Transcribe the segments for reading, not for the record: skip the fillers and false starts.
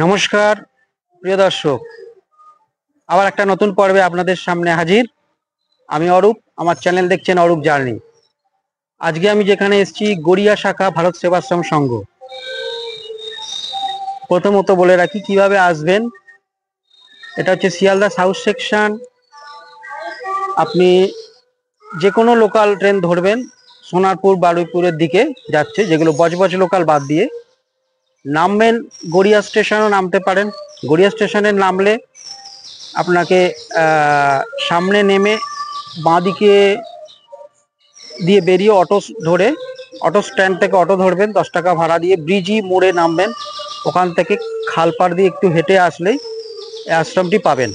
নমস্কার প্রিয় দর্শক, আবার একটা নতুন পর্বে আপনাদের সামনে হাজির। আমি অরূপ, আমার চ্যানেল দেখছেন অরূপ জার্নি। আজকে আমি যেখানে এসেছি গড়িয়া শাখা ভারত সেবাশ্রম সংঘ। প্রথমত বলে রাখি কিভাবে আসবেন। এটা হচ্ছে শিয়ালদা সাউথ সেকশন। আপনি যে কোনো লোকাল ট্রেন ধরবেন, সোনারপুর বারুইপুরের দিকে যাচ্ছে, যেগুলো বজবজ লোকাল বাদ দিয়ে নামবেন। গড়িয়া স্টেশনও নামতে পারেন। গড়িয়া স্টেশনে নামলে আপনাকে সামনে নেমে বাঁদিকে দিয়ে বেরিয়ে অটো ধরে, অটো স্ট্যান্ড থেকে অটো ধরবেন, 10 টাকা ভাড়া দিয়ে ব্রিজি মোড়ে নামবেন। ওখান থেকে খালপাড় দিয়ে একটু হেঁটে আসলেই এই আশ্রমটি পাবেন।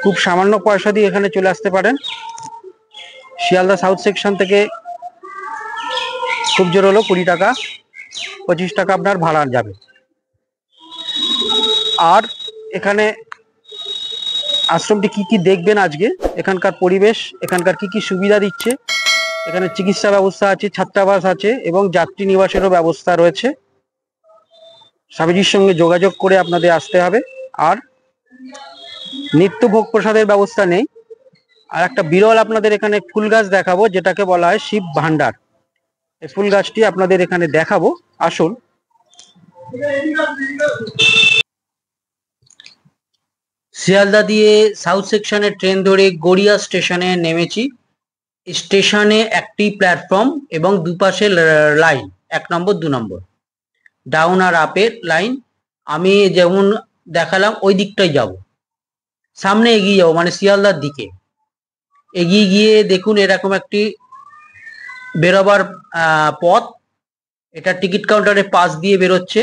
খুব সামান্য পয়সা দিয়ে এখানে চলে আসতে পারেন। শিয়ালদা সাউথ সেকশন থেকে খুব জোর হলো 20 টাকা, 25 টাকা আপনার ভাড়া যাবে। আর এখানে আশ্রমটি কি কি দেখবেন আজকে, এখানকার পরিবেশ, এখানকার কি কি সুবিধা দিচ্ছে, এখানে চিকিৎসা ব্যবস্থা আছে, ছাত্রাবাস আছে এবং যাত্রী নিবাসেরও ব্যবস্থা রয়েছে। স্বামীজির সঙ্গে যোগাযোগ করে আপনাদের আসতে হবে। আর নিত্য ভোগ প্রসাদের ব্যবস্থা নেই। আর একটা বিরল আপনাদের এখানে ফুল গাছ দেখাবো, যেটাকে বলা হয় শিব ভান্ডার। এই ফুল গাছটি আপনাদের এখানে দেখাবো, আসুন। শিয়ালদা দিয়ে সাউথ সেকশনের ট্রেন ধরে গড়িয়া স্টেশনে নেমেছি। স্টেশনে একটি প্ল্যাটফর্ম এবং দুপাশে লাইন, 1 নম্বর 2 নম্বর, ডাউন আর আপের লাইন। আমি যেমন দেখালাম ওই দিকটাই যাব, সামনে এগিয়ে যাবো, মানে শিয়ালদার দিকে এগিয়ে গিয়ে দেখুন এরকম একটি বেরোবার পথ। এটা টিকিট কাউন্টারের পাশ দিয়ে বেরোচ্ছে।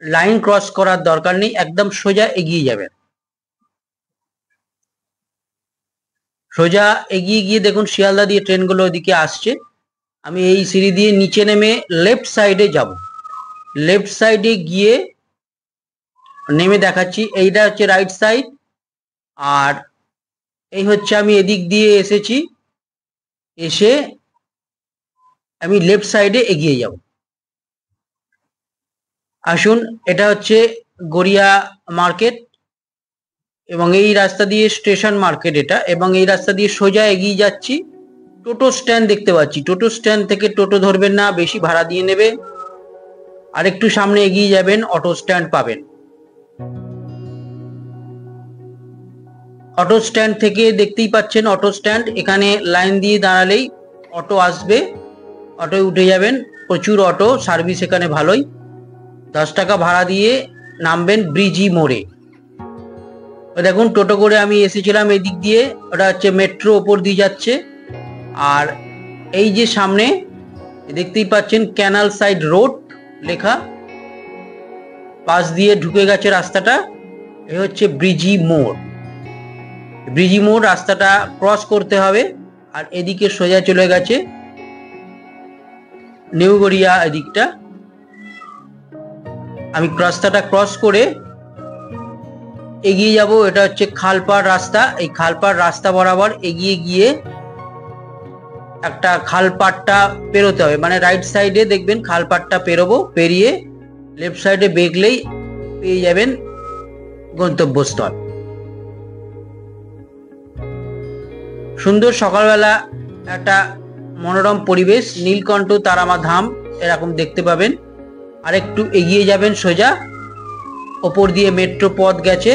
লাইন ক্রস করার দরকার নেই, একদম সোজা এগিয়ে যাবেন। সোজা এগিয়ে গিয়ে দেখুন শিয়ালদা দিয়ে ট্রেনগুলো ওদিকে আসছে। আমি এই সিঁড়ি দিয়ে নিচে নেমে লেফট সাইডে যাব। লেফট সাইডে গিয়ে নেমে দেখাচ্ছি, এইটা হচ্ছে রাইট সাইড। আর এই হচ্ছে আমি এদিক দিয়ে এসেছি, এসে আমি লেফট সাইডে এগিয়ে যাব। আসুন, এটা হচ্ছে গড়িয়া মার্কেট এবং এই রাস্তা দিয়ে স্টেশন মার্কেট এটা, এবং এই রাস্তা দিয়ে সোজা এগিয়ে যাচ্ছি। টোটো স্ট্যান্ড দেখতে পাচ্ছি। টোটো স্ট্যান্ড থেকে টোটো ধরবেন না, বেশি ভাড়া দিয়ে নেবে। আর একটু সামনে এগিয়ে যাবেন, অটো স্ট্যান্ড পাবেন। অটো স্ট্যান্ড থেকে দেখতেই পাচ্ছেন অটো স্ট্যান্ড। এখানে লাইন দিয়ে দাঁড়ালেই অটো আসবে, অটোয় উঠে যাবেন। প্রচুর অটো, সার্ভিস এখানে ভালোই। 10 টাকা ভাড়া দিয়ে নামবেন ব্রিজি মোড়ে। দেখুন টোটো করে আমি এসেছিলাম এদিক দিয়ে, ওটা হচ্ছে মেট্রো ওপর দিয়ে যাচ্ছে। আর এই যে সামনে দেখতেই পাচ্ছেন ক্যানাল সাইড রোড লেখা, পাশ দিয়ে ঢুকে গেছে রাস্তাটা। এই হচ্ছে ব্রিজি মোড়। ব্রিজি মোড় রাস্তাটা ক্রস করতে হবে। আর এদিকে সোজা চলে গেছে নিউ গড়িয়া এদিকটা। আমি রাস্তাটা ক্রস করে এগিয়ে যাব। এটা হচ্ছে খালপাড় রাস্তা। এই খালপাড় রাস্তা বরাবর এগিয়ে গিয়ে একটা খালপাড়টা পেরোতে হবে, মানে রাইট সাইডে দেখবেন খালপাড়টা পেরোবো। পেরিয়ে লেফট সাইডে বেগলেই পেয়ে যাবেন গন্তব্যস্থল। সুন্দর সকালবেলা একটা মনোরম পরিবেশ, নীলকণ্ঠ তারামা ধাম এরকম দেখতে পাবেন। আর একটু এগিয়ে যাবেন সোজা, ওপর দিয়ে মেট্রো পথ গেছে।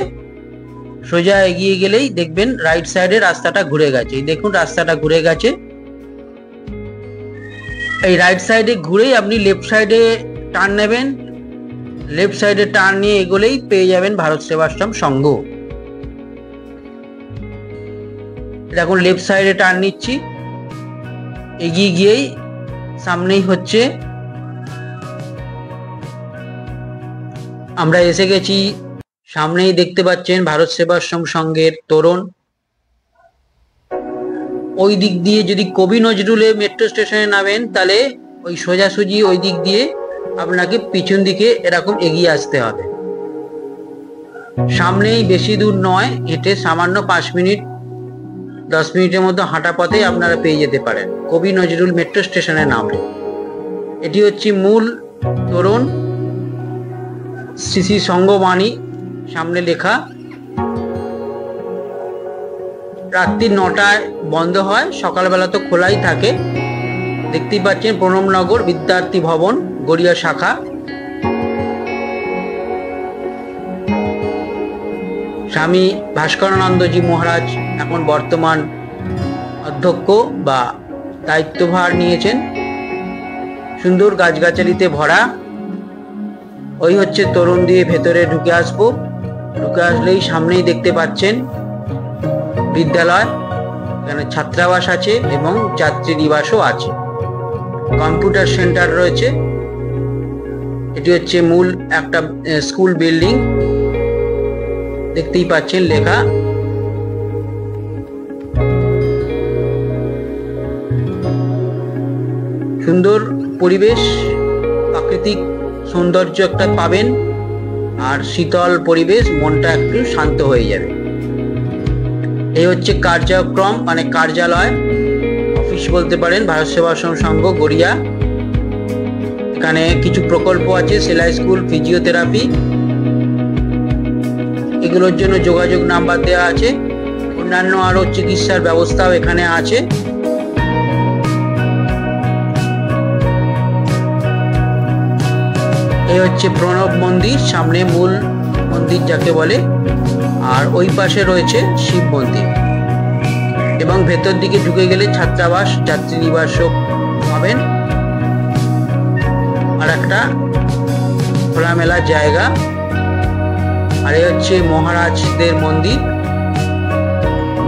সোজা এগিয়ে গেলেই দেখবেন রাইট সাইডে রাস্তাটা ঘুরে গেছে। দেখুন রাস্তাটা ঘুরে গেছে। এই রাইট সাইডে ঘুরেই আপনি লেফট সাইডে টার্ন নেবেন। লেফট সাইডে টার্ন নিয়ে এগোলেই পেয়ে যাবেন ভারত সেবাশ্রম সংঘ। দেখুন লেফট সাইডে টার্ন নিচ্ছি, এগিয়ে গিয়েই সামনেই হচ্ছে, আমরা এসে গেছি। সামনেই দেখতে পাচ্ছেন ভারত সেবাশ্রম সংঘের তোরণ। ওই দিক দিয়ে যদি কবি নজরুলে মেট্রো স্টেশনে নামেন, তাহলে ওই সোজাসুজি ওই দিক দিয়ে আপনাকে পিছন দিকে এরকম এগিয়ে আসতে হবে। সামনেই, বেশি দূর নয়, হেঁটে সামান্য 5 মিনিট 10 মিনিটের মতো হাঁটা পথে আপনারা পেয়ে যেতে পারেন কবি নজরুল মেট্রো স্টেশনে নামলে। এটি হচ্ছে মূল তোরণ। শ্রী শ্রী সঙ্গবাণী সামনে লেখা। রাত্রি 9টায় বন্ধ হয়, সকালবেলা তো খোলাই থাকে। দেখতেই পাচ্ছেন প্রণবনগর বিদ্যার্থী ভবন গড়িয়া শাখা। স্বামী ভাস্করানন্দজি মহারাজ এখন বর্তমান অধ্যক্ষ বা দায়িত্বভার নিয়েছেন। সুন্দর গাছগাছালিতে ভরা। ওই হচ্ছে তরুণ দিয়ে ভেতরে ঢুকে আসবো। ঢুকে আসলেই সামনেই দেখতে পাচ্ছেন বিদ্যালয়। এখানে ছাত্রাবাস আছে এবং যাত্রী নিবাসও আছে। কম্পিউটার সেন্টার রয়েছে। এটি হচ্ছে মূল একটা স্কুল বিল্ডিং, দেখতেই পাচ্ছেন লেখা। সুন্দর পরিবেশ, প্রাকৃতিক সৌন্দর্য একটা পাবেন, আর শীতল পরিবেশ, মনটা একটু শান্ত হয়ে যাবে। এই হচ্ছে কার্যক্রম মানে কার্যালয়, অফিস বলতে পারেন, ভারত সেবাশ্রম সংঘ গড়িয়া। এখানে কিছু প্রকল্প আছে, সেলাই স্কুল, ফিজিওথেরাপি, এগুলোর জন্য যোগাযোগ নাম্বার দেওয়া আছে। অন্যান্য আরো চিকিৎসার ব্যবস্থাও এখানে আছে। এই হচ্ছে প্রণব মন্দির, সামনে মূল মন্দির যাকে বলে, আর ওই পাশে রয়েছে শিব মন্দির। এবং ভেতর দিকে ঢুকে গেলে ছাত্রাবাস, যাত্রী নিবাসও পাবেন, আর একটা খোলামেলা জায়গা। আর এই হচ্ছে মহারাজদের মন্দির,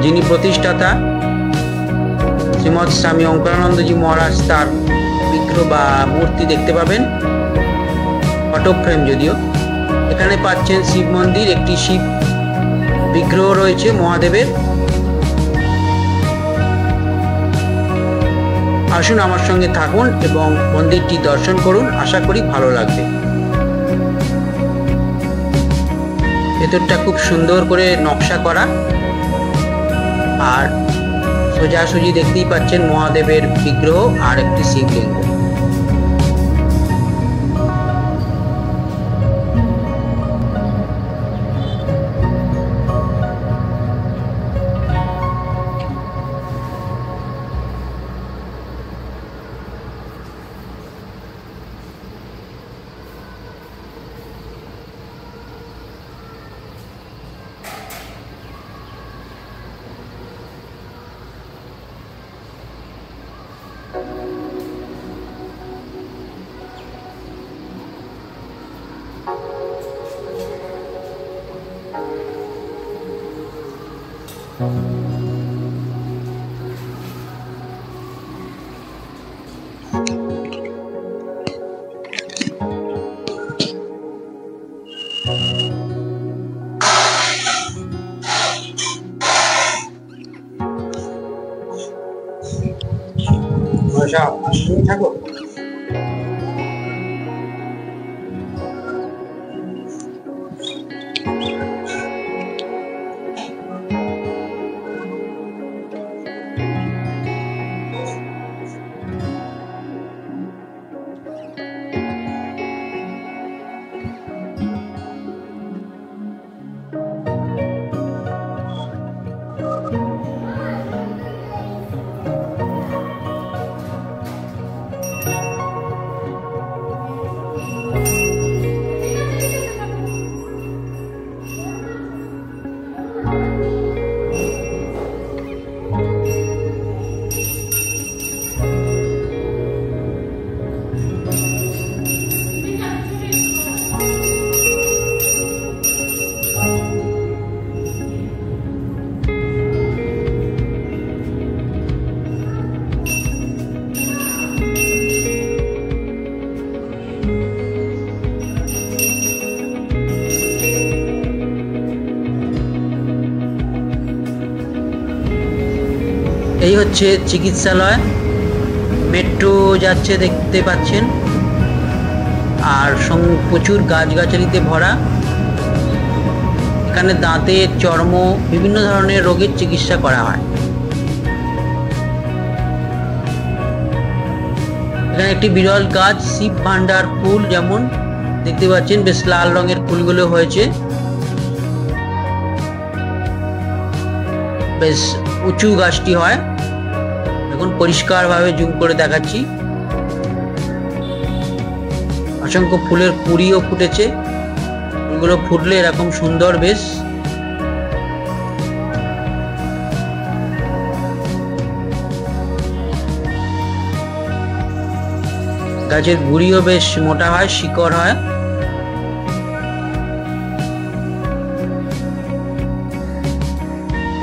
যিনি প্রতিষ্ঠাতা শ্রীমৎ স্বামী ওঙ্কারানন্দজি মহারাজ, তার বিগ্রহ বা মূর্তি দেখতে পাবেন, ফটো ফ্রেম যদিও। এখানে পাচ্ছেন শিব মন্দির, একটি শিব বিগ্রহ রয়েছে মহাদেবের। আসুন আমার সঙ্গে থাকুন এবং মন্দিরটি দর্শন করুন, আশা করি ভালো লাগবে। ভেতরটা খুব সুন্দর করে নকশা করা, আর সোজাসুজি দেখতেই পাচ্ছেন মহাদেবের বিগ্রহ আর একটি শিবলিঙ্গ। থাকো। এই হচ্ছে চিকিৎসালয়, মেট্রো যাচ্ছে দেখতে পাচ্ছেন, আর প্রচুর গাছগাছালিতে ভরা। এখানে দাঁতের, চর্ম, বিভিন্ন ধরনের রোগের চিকিৎসা করা হয়। এখানে একটি বিরল গাছ শিব ভান্ডার ফুল, যেমন দেখতে পাচ্ছেন বেশ লাল রঙের ফুলগুলো হয়েছে, বেশ উঁচু গাছটি হয়। এখন পরিষ্কারভাবে জুম করে দেখাচ্ছি। অসংখ্য ফুলের কুঁড়িও ফুটেছে, ফুলগুলো ফুটলে এরকম সুন্দর বেশ। গাছের গুঁড়িও বেশ মোটা হয়, শিকড় হয়।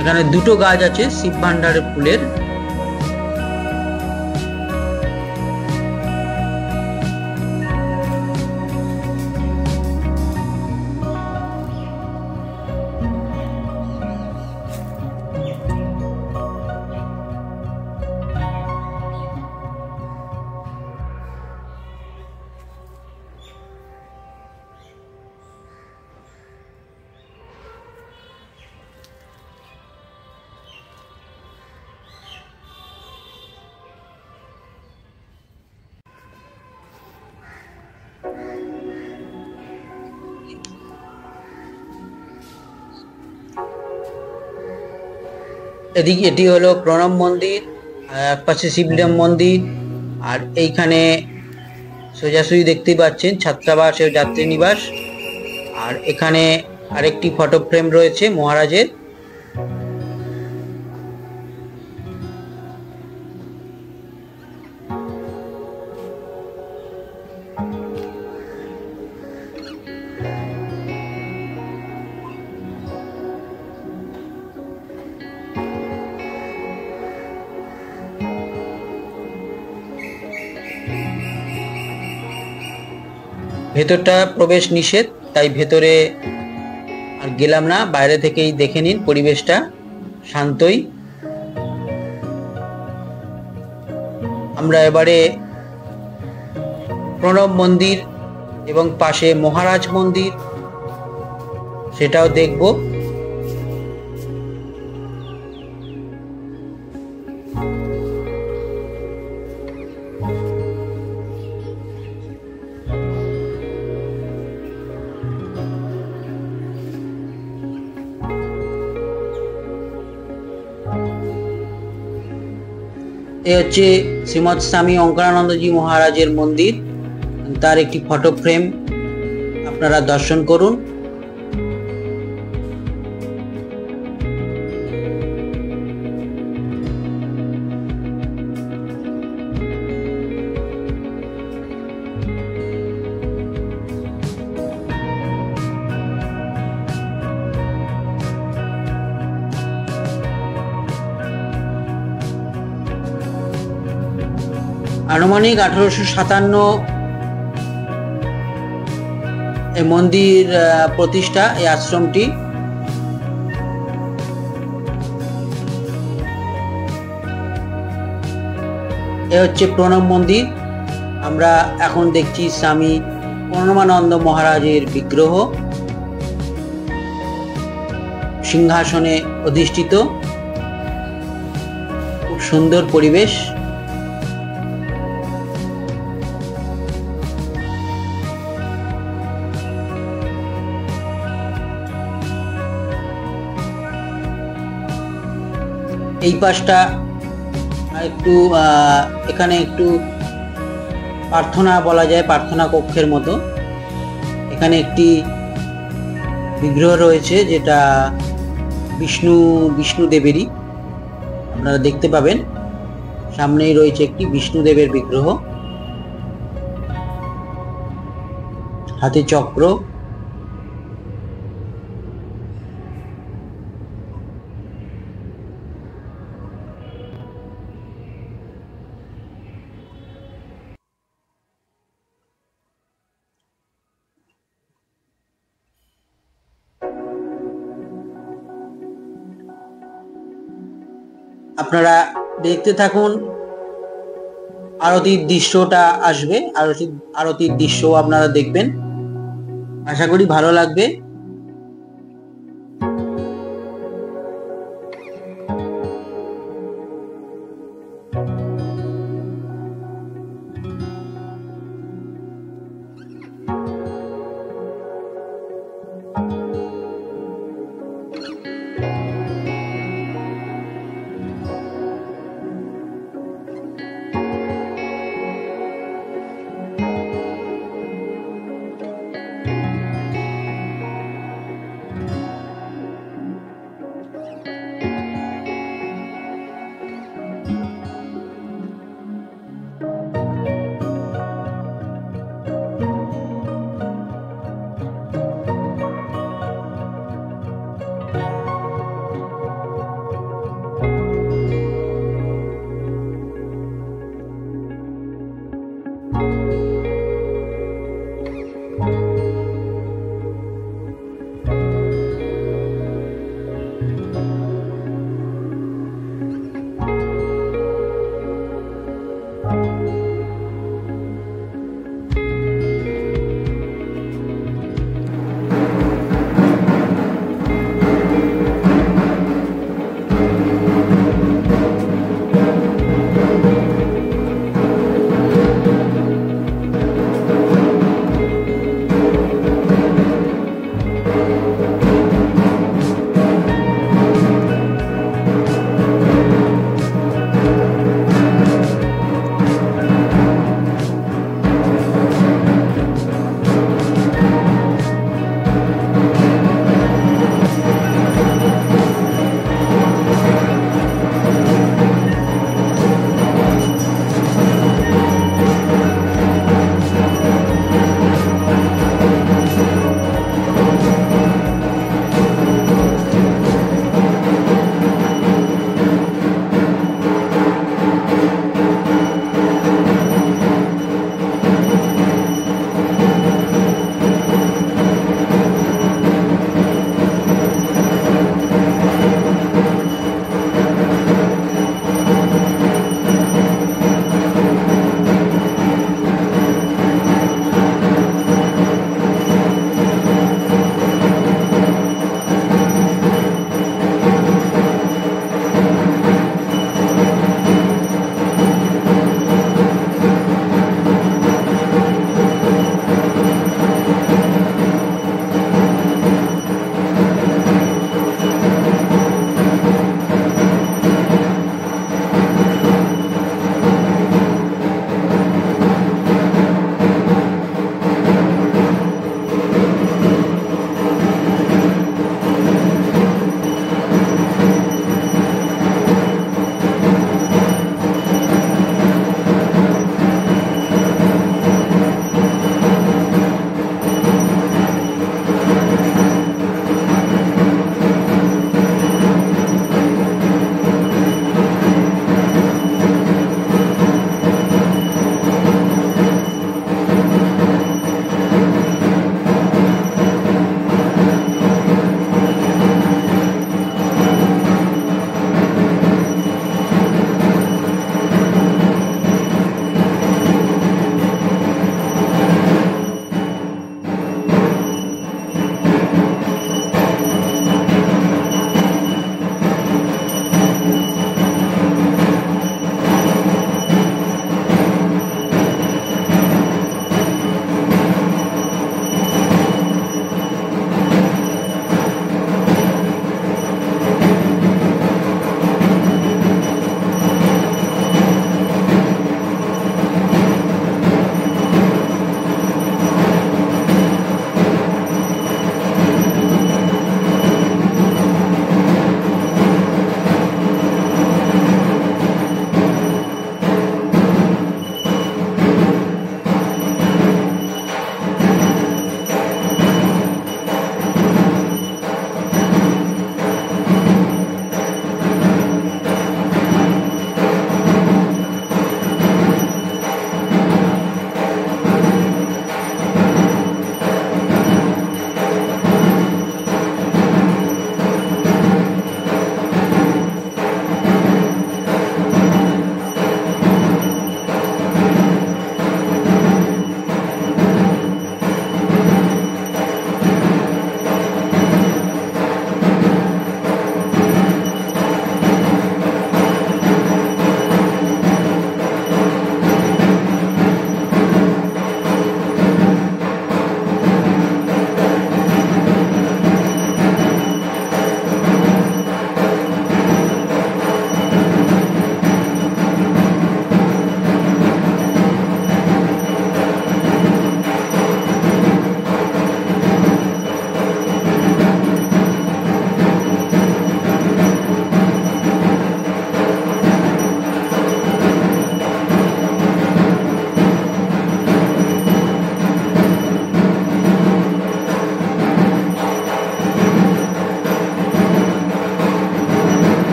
এখানে দুটো গাছ আছে শিব ভান্ডারের ফুলের। এটি হলো প্রণব মন্দির, একপাশে শিবলিঙ্গ মন্দির, আর এইখানে সোজাসুজি দেখতেই পাচ্ছেন ছাত্রাবাস ও যাত্রী নিবাস। আর এখানে আরেকটি ফটো ফ্রেম রয়েছে মহারাজের। ভেতরটা প্রবেশ নিষেধ, তাই ভেতরে আর গেলাম না, বাইরে থেকেই দেখে নিন পরিবেশটা শান্তই। আমরা এবারে প্রণব মন্দির এবং পাশে মহারাজ মন্দির সেটাও দেখব। এ হচ্ছে শ্রীমৎ স্বামী অঙ্করানন্দজি মহারাজের মন্দির, তার একটি ফটো ফ্রেম আপনারা দর্শন করুন। আনুমানিক 1857 এই মন্দির প্রতিষ্ঠা, এই আশ্রমটি। এ হচ্ছে প্রণব মন্দির। আমরা এখন দেখছি স্বামী প্রণবানন্দ মহারাজের বিগ্রহ সিংহাসনে অধিষ্ঠিত। খুব সুন্দর পরিবেশ। এই পাশটা একটু এখানে একটু প্রার্থনা বলা যায়, প্রার্থনা কক্ষের মতো। এখানে একটি বিগ্রহ রয়েছে যেটা বিষ্ণুদেবেরই, আপনারা দেখতে পাবেন। সামনেই রয়েছে একটি বিষ্ণুদেবের বিগ্রহ, হাতে চক্র। আপনারা দেখতে থাকুন, আরতির দৃশ্যটা আসবে, আরতির দৃশ্য আপনারা দেখবেন, আশা করি ভালো লাগবে।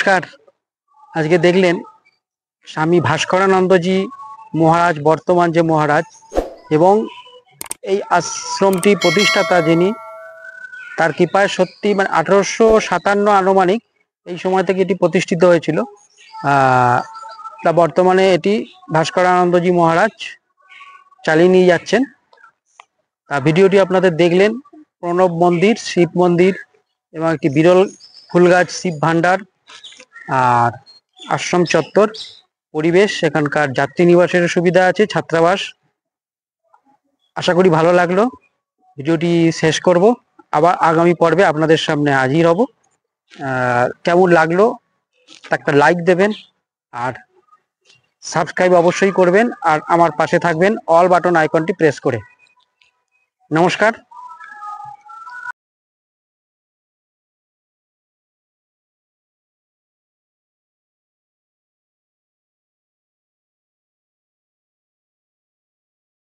নমস্কার। আজকে দেখলেন স্বামী ভাস্করানন্দজি মহারাজ, বর্তমান যে মহারাজ, এবং এই আশ্রমটি প্রতিষ্ঠাতা যিনি, তার কৃপায় সত্যি মানে 1857 আনুমানিক এই সময় থেকে এটি প্রতিষ্ঠিত হয়েছিল। তা বর্তমানে এটি ভাস্করানন্দজি মহারাজ চালিয়ে নিয়ে যাচ্ছেন। তা ভিডিওটি আপনাদের দেখলেন, প্রণব মন্দির, শিব মন্দির এবং একটি বিরল ফুলগাছ, শিব ভান্ডার আর আশ্রম চত্বর, পরিবেশ, সেখানকার যাত্রী নিবাসের সুবিধা আছে, ছাত্রাবাস। আশা করি ভালো লাগলো। ভিডিওটি শেষ করব, আবার আগামী পর্বে আপনাদের সামনে হাজির হব। কেমন লাগলো একটা লাইক দেবেন আর সাবস্ক্রাইব অবশ্যই করবেন, আর আমার পাশে থাকবেন অল বাটন আইকনটি প্রেস করে। নমস্কার।